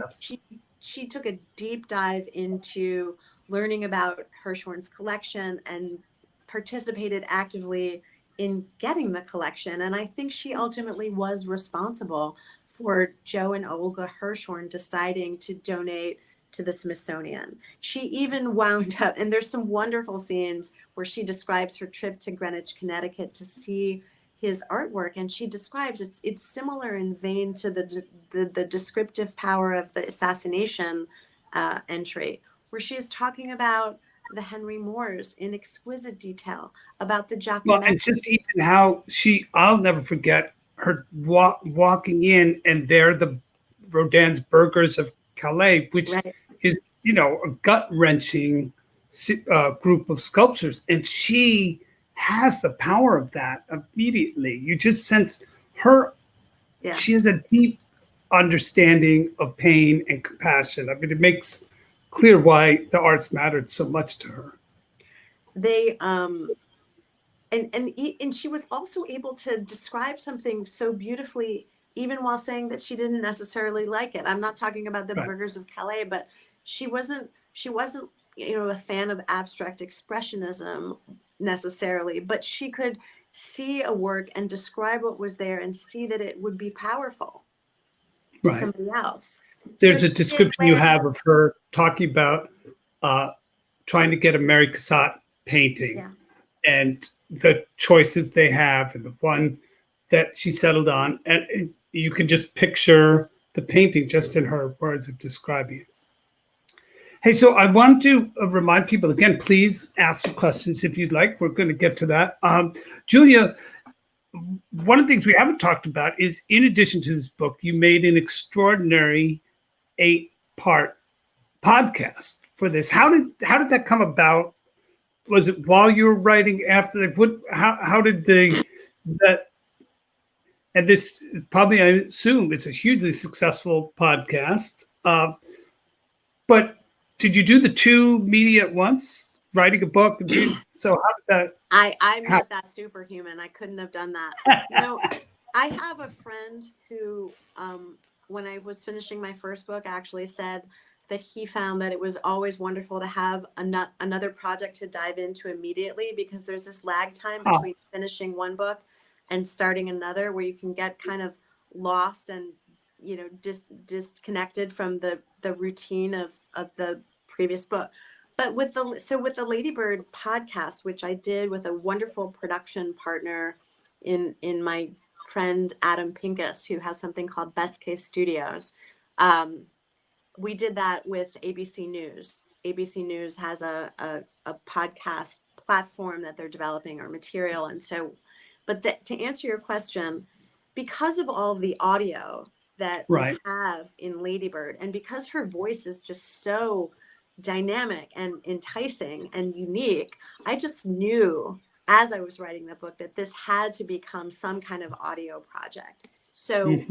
took a deep dive into learning about Hershhorn's collection and participated actively in getting the collection. And I think she ultimately was responsible for Joe and Olga Hershhorn deciding to donate to the Smithsonian. She even wound up, and there's some wonderful scenes where she describes her trip to Greenwich, Connecticut to see his artwork, and she describes it's similar in vein to the descriptive power of the Assassination entry, where she is talking about the Henry Moores in exquisite detail, about the Well, Giacometti. and just even how I'll never forget her walking in, and they're the Rodin's Burgers of Calais, which Right. is, a gut-wrenching group of sculptures. And she has the power of that immediately. You just sense her. Yeah. She has a deep understanding of pain and compassion. I mean, it makes clear why the arts mattered so much to her. They and she was also able to describe something so beautifully, even while saying that she didn't necessarily like it. I'm not talking about the Right. Burgers of Calais, but she wasn't a fan of abstract expressionism necessarily, but she could see a work and describe what was there and see that it would be powerful to Right. somebody else. There's So a description you have of her talking about trying to get a Mary Cassatt painting. Yeah. And the choices they have, and the one that she settled on, and you can just picture the painting just in her words of describing it. Hey, so I want to remind people again, please ask some questions if you'd like. We're going to get to that. Julia, one of the things we haven't talked about is, in addition to this book, you made an extraordinary 8-part podcast for this. How did that come about? Was it while you were writing, after? How did that? And this probably, I assume, it's a hugely successful podcast. But did you do the two media at once, writing a book? So how did that? I'm not that superhuman. I couldn't have done that. No, I have a friend who, when I was finishing my first book, actually said that he found that it was always wonderful to have another project to dive into immediately, because there's this lag time between finishing one book and starting another, where you can get kind of lost and disconnected from the routine of the previous book. But with the Ladybird podcast, which I did with a wonderful production partner in my friend Adam Pincus, who has something called Best Case Studios, we did that with ABC News. ABC News has a podcast platform that they're developing our material. And so, to answer your question, because of all of the audio that we have in Ladybird, and because her voice is just so dynamic and enticing and unique, I just knew as I was writing the book that this had to become some kind of audio project. So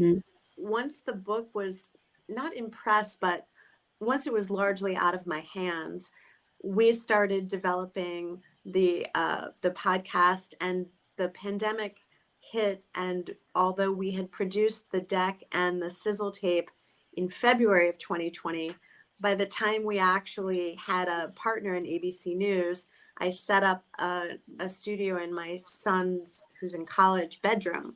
once the book was not impressed, but once it was largely out of my hands, we started developing the podcast, and the pandemic hit. And although we had produced the deck and the sizzle tape in February of 2020, by the time we actually had a partner in ABC News, I set up a studio in my son's, who's in college, bedroom.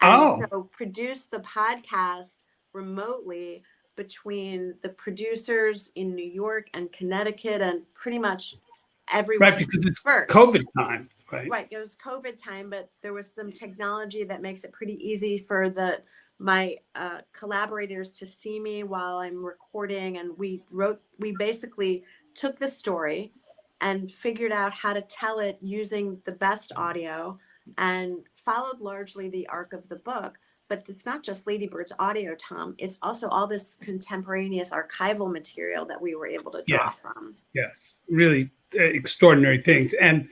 And so produced the podcast remotely between the producers in New York and Connecticut and pretty much everyone. Right, because it's COVID time, right? Right, it was COVID time, but there was some technology that makes it pretty easy for my collaborators to see me while I'm recording. And we basically took the story and figured out how to tell it using the best audio, and followed largely the arc of the book. But it's not just Ladybird's audio, Tom. It's also all this contemporaneous archival material that we were able to draw from. Yes, really extraordinary things. And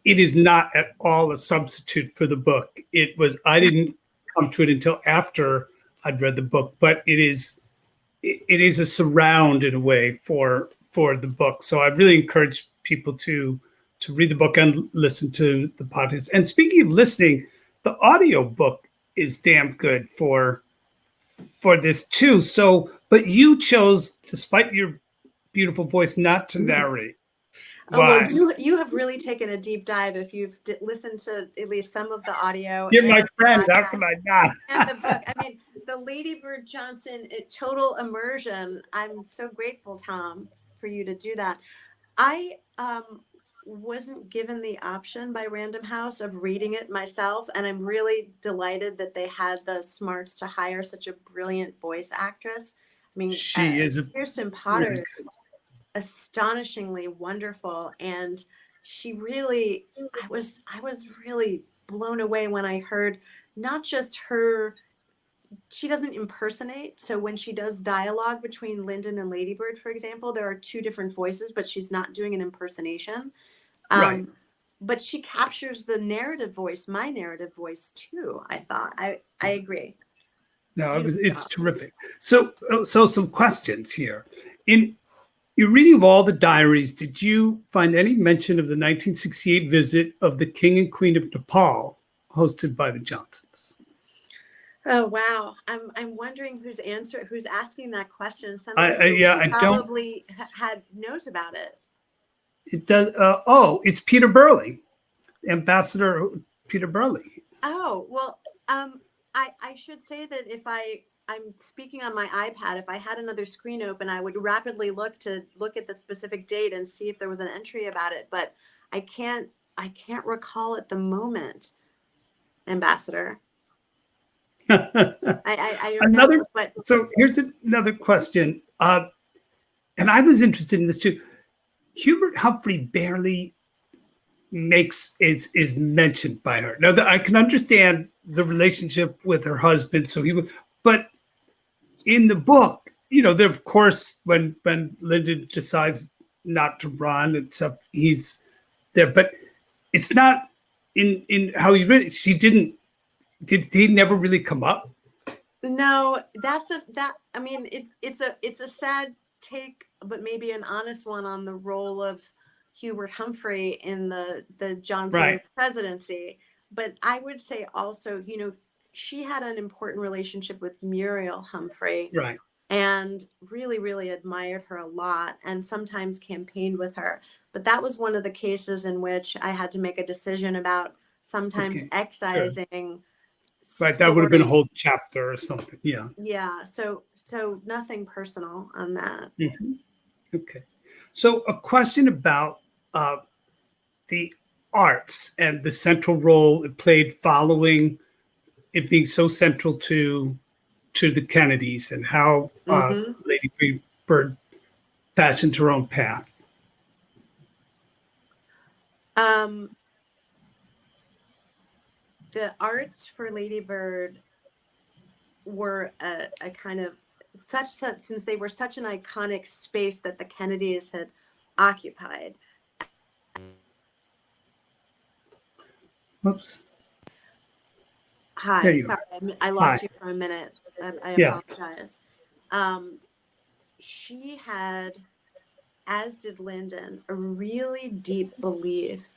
it is not at all a substitute for the book. I didn't come to it until after I'd read the book, but it is a surround in a way for the book. So I really encourage people to read the book and listen to the podcast. And speaking of listening, the audio book is damn good for this too. So, but you chose, despite your beautiful voice, not to narrate. Oh, well, Why? you have really taken a deep dive if you've listened to at least some of the audio. You're my friend. How can I not? And the book. I mean, the Lady Bird Johnson, total immersion. I'm so grateful, Tom, for you to do that. I wasn't given the option by Random House of reading it myself, and I'm really delighted that they had the smarts to hire such a brilliant voice actress. I mean, She is Kirsten Potter, astonishingly wonderful, and she really, I was really blown away when I heard not just her. She doesn't impersonate. So when she does dialogue between Lyndon and Ladybird, for example, there are two different voices, but she's not doing an impersonation. right. But she captures the narrative voice, my narrative voice too. I thought. I agree. No, it's terrific. So some questions here. In your reading of all the diaries, did you find any mention of the 1968 visit of the King and Queen of Nepal, hosted by the Johnsons? Oh wow! I'm wondering who's asking that question. Somebody probably knows about it. It does. It's Peter Burley, Ambassador Peter Burley. Oh well, I should say that if I'm speaking on my iPad, if I had another screen open, I would rapidly look at the specific date and see if there was an entry about it. But I can't recall at the moment, Ambassador. I don't know. But so here's another question, and I was interested in this too. Hubert Humphrey barely is mentioned by her. Now, I can understand the relationship with her husband, but in the book, of course, when Lyndon decides not to run and stuff, he's there, but it's not in how you read it. Did he never really come up? No, I mean, it's a sad take, but maybe an honest one on the role of Hubert Humphrey in the Johnson presidency. But I would say also, she had an important relationship with Muriel Humphrey, and really, really admired her a lot, and sometimes campaigned with her. But that was one of the cases in which I had to make a decision about sometimes excising. Right, that would have been a whole chapter or something. Yeah. Yeah. So nothing personal on that. Mm-hmm. Okay. So a question about the arts and the central role it played following it being so central to the Kennedys, and how Lady Bird fashioned her own path. The arts for Lady Bird were a kind of such since they were such an iconic space that the Kennedys had occupied. Oops. Hi, sorry, I lost you for a minute. I apologize. She had, as did Lyndon, a really deep belief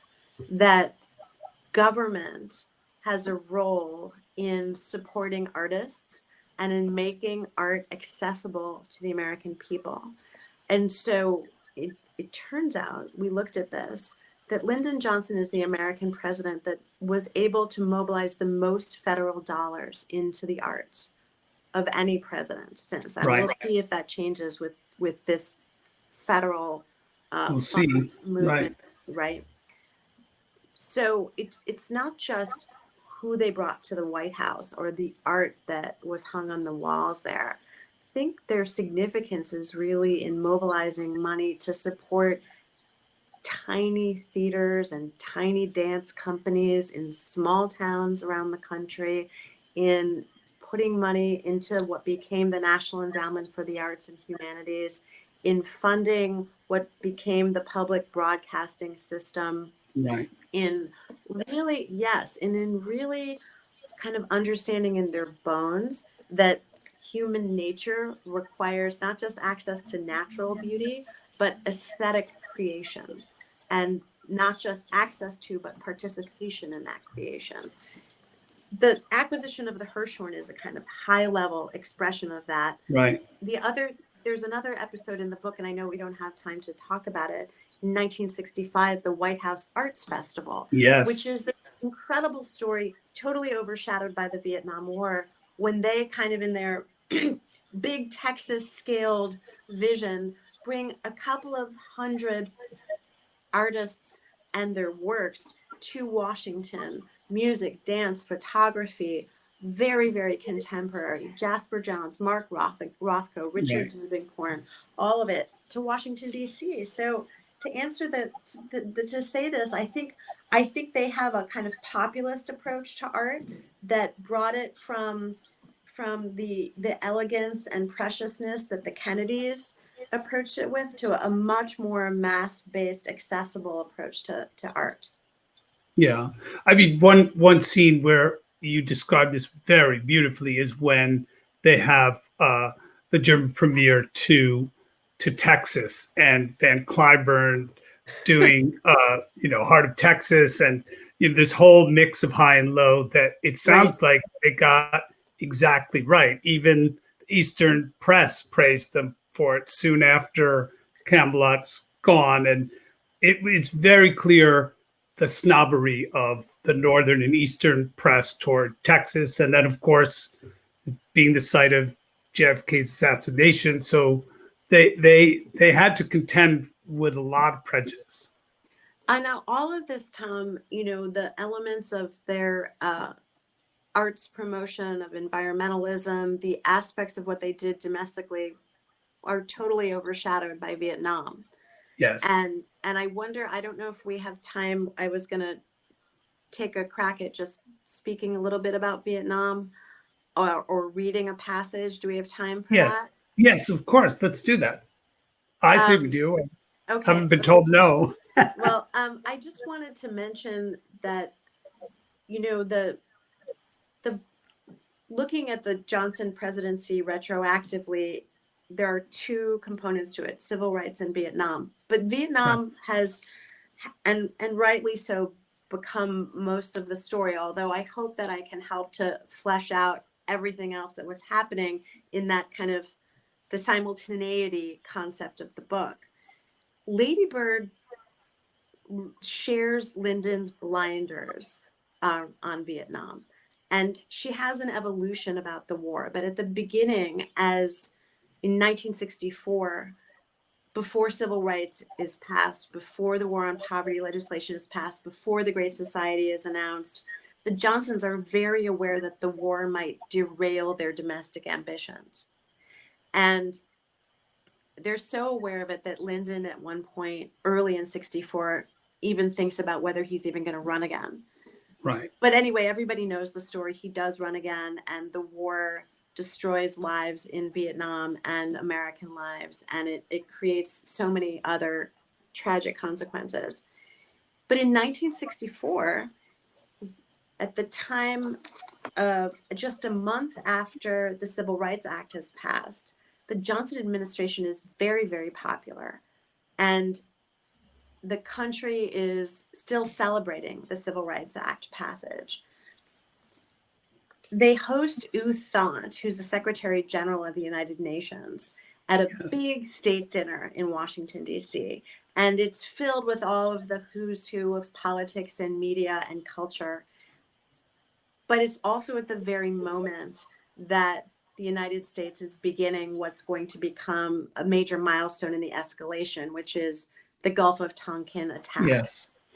that government has a role in supporting artists and in making art accessible to the American people. And so it turns out, we looked at this, that Lyndon Johnson is the American president that was able to mobilize the most federal dollars into the arts of any president since. And we'll see if that changes with this federal funds movement, right? So it's not just who they brought to the White House or the art that was hung on the walls there. I think their significance is really in mobilizing money to support tiny theaters and tiny dance companies in small towns around the country, in putting money into what became the National Endowment for the Arts and Humanities, in funding what became the public broadcasting system, in really kind of understanding in their bones that human nature requires not just access to natural beauty, but aesthetic creation, and not just access to, but participation in that creation. The acquisition of the Hershhorn is a kind of high-level expression of that. Right. The other there's another episode in the book, and I know we don't have time to talk about it. In 1965, the White House Arts Festival, Yes. which is an incredible story, totally overshadowed by the Vietnam War, when they kind of in their big Texas scaled vision bring a couple of hundred artists and their works to Washington. Music, dance, photography, very, very contemporary. Jasper Johns, Mark Rothko, Richard Dubincorn, all of it to Washington, D.C. So to answer to say this, I think they have a kind of populist approach to art that brought it from the elegance and preciousness that the Kennedys approached it with to a much more mass-based, accessible approach to art. Yeah. I mean, one scene where you describe this very beautifully is when they have the German premiere to Texas and Van Cliburn doing Heart of Texas, and this whole mix of high and low that it sounds like they got exactly right. Even the Eastern press praised them for it soon after Camelot's gone, and it's very clear the snobbery of the Northern and Eastern press toward Texas, and then of course being the site of JFK's assassination, so they had to contend with a lot of prejudice. I know all of this, Tom. The elements of their arts promotion, of environmentalism, the aspects of what they did domestically are totally overshadowed by Vietnam. Yes. And I wonder, I don't know if we have time. I was going to take a crack at just speaking a little bit about Vietnam or reading a passage. Do we have time for that? Yes, of course. Let's do that. I say we do. Okay. Haven't been told no. Well, I just wanted to mention that, the looking at the Johnson presidency retroactively, there are two components to it: civil rights and Vietnam. But Vietnam has, and rightly so, become most of the story, although I hope that I can help to flesh out everything else that was happening in that kind of the simultaneity concept of the book. Lady Bird shares Lyndon's blinders on Vietnam, and she has an evolution about the war. But at the beginning, as in 1964, before civil rights is passed, before the war on poverty legislation is passed, before the Great Society is announced, the Johnsons are very aware that the war might derail their domestic ambitions. And they're so aware of it that Lyndon at one point early in 64 even thinks about whether he's even going to run again. Right. But anyway, everybody knows the story. He does run again, and the war destroys lives in Vietnam and American lives, and it creates so many other tragic consequences. But in 1964, at the time of just a month after the Civil Rights Act has passed, the Johnson administration is very, very popular, and the country is still celebrating the Civil Rights Act passage. They host U Thant, who's the Secretary General of the United Nations, at a big state dinner in Washington, D.C. And it's filled with all of the who's who of politics and media and culture. But it's also at the very moment that the United States is beginning what's going to become a major milestone in the escalation, which is the Gulf of Tonkin attack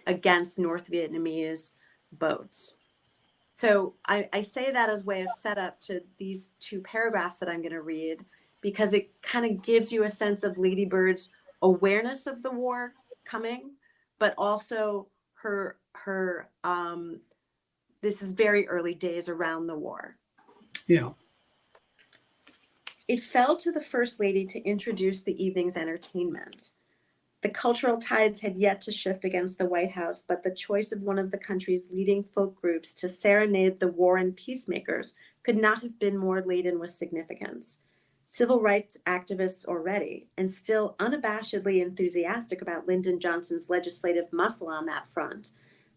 against North Vietnamese boats. So I say that as a way of setup to these two paragraphs that I'm going to read, because it kind of gives you a sense of Lady Bird's awareness of the war coming, but also her this is very early days around the war. Yeah. It fell to the First Lady to introduce the evening's entertainment. The cultural tides had yet to shift against the White House, but the choice of one of the country's leading folk groups to serenade the war and peacemakers could not have been more laden with significance. Civil rights activists already, and still unabashedly enthusiastic about Lyndon Johnson's legislative muscle on that front,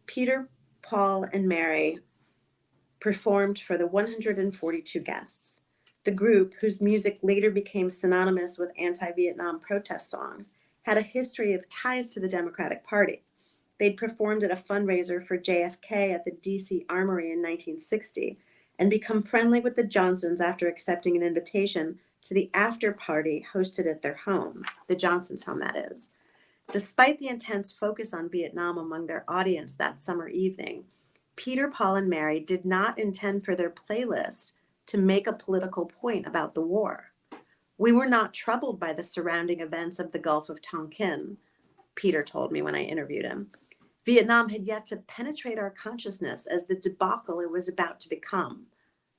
Peter, Paul, and Mary performed for the 142 guests. The group, whose music later became synonymous with anti-Vietnam protest songs, had a history of ties to the Democratic Party. They'd performed at a fundraiser for JFK at the D.C. Armory in 1960 and become friendly with the Johnsons after accepting an invitation to the after party hosted at their home, the Johnsons' home, that is. Despite the intense focus on Vietnam among their audience that summer evening, Peter, Paul, and Mary did not intend for their playlist to make a political point about the war. We were not troubled by the surrounding events of the Gulf of Tonkin, Peter told me when I interviewed him. Vietnam had yet to penetrate our consciousness as the debacle it was about to become,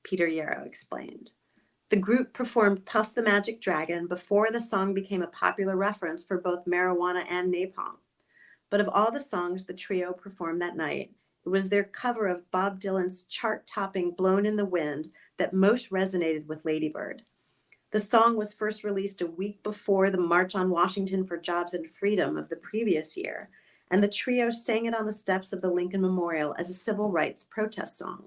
Peter Yarrow explained. The group performed Puff the Magic Dragon before the song became a popular reference for both marijuana and napalm. But of all the songs the trio performed that night, it was their cover of Bob Dylan's chart-topping Blown in the Wind that most resonated with Lady Bird. The song was first released a week before the March on Washington for Jobs and Freedom of the previous year, and the trio sang it on the steps of the Lincoln Memorial as a civil rights protest song.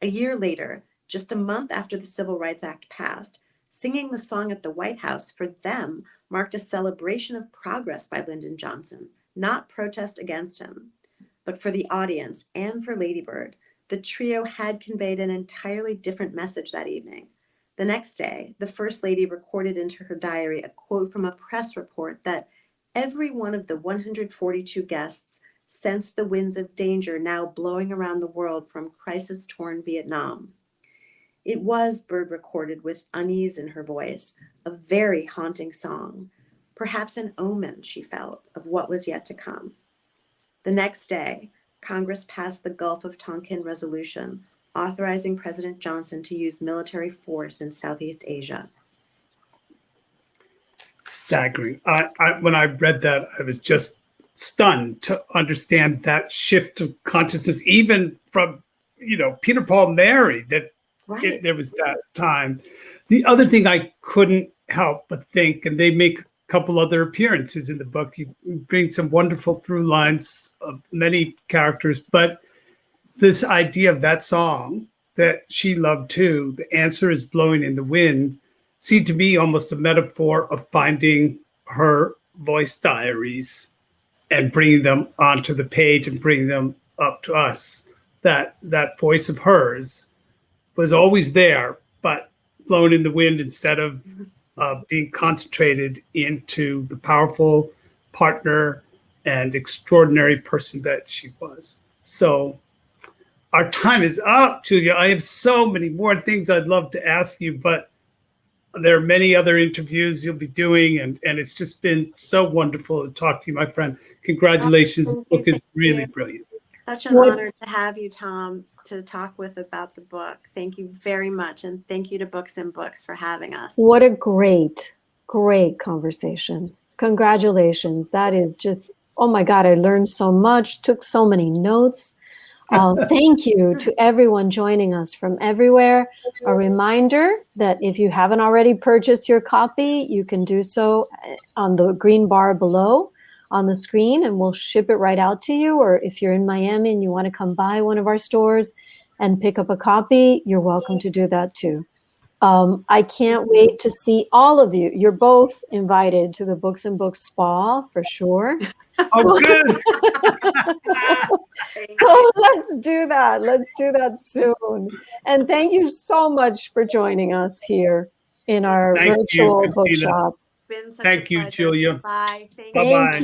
A year later, just a month after the Civil Rights Act passed, singing the song at the White House for them marked a celebration of progress by Lyndon Johnson, not protest against him. But for the audience and for Lady Bird, the trio had conveyed an entirely different message that evening. The next day, the First Lady recorded into her diary a quote from a press report that every one of the 142 guests sensed the winds of danger now blowing around the world from crisis-torn Vietnam. It was, Bird recorded with unease in her voice, a very haunting song, perhaps an omen, she felt, of what was yet to come. The next day, Congress passed the Gulf of Tonkin Resolution, authorizing President Johnson to use military force in Southeast Asia. Staggering. When I read that, I was just stunned to understand that shift of consciousness, even from, Peter, Paul, Mary, that Right. there was that time. The other thing I couldn't help but think, and they make a couple other appearances in the book, you bring some wonderful through lines of many characters, but this idea of that song that she loved too, The Answer is Blowing in the Wind, seemed to me almost a metaphor of finding her voice diaries and bringing them onto the page and bringing them up to us. That voice of hers was always there, but blown in the wind instead of being concentrated into the powerful partner and extraordinary person that she was. So our time is up, Julia. I have so many more things I'd love to ask you, but there are many other interviews you'll be doing, and it's just been so wonderful to talk to you, my friend. Congratulations. The book is really brilliant. Such an honor to have you, Tom, to talk with about the book. Thank you very much. And thank you to Books and Books for having us. What a great conversation. Congratulations. That is just, oh my God, I learned so much, took so many notes. Thank you to everyone joining us from everywhere. A reminder that if you haven't already purchased your copy, you can do so on the green bar below on the screen, and we'll ship it right out to you. Or if you're in Miami and you want to come by one of our stores and pick up a copy, you're welcome to do that too. I can't wait to see all of you. You're both invited to the Books and Books Spa for sure. Oh, good. So let's do that. Let's do that soon. And thank you so much for joining us here in our virtual bookshop. Been such Thank a you, pleasure. Julia. Bye. Bye-bye. Thank you.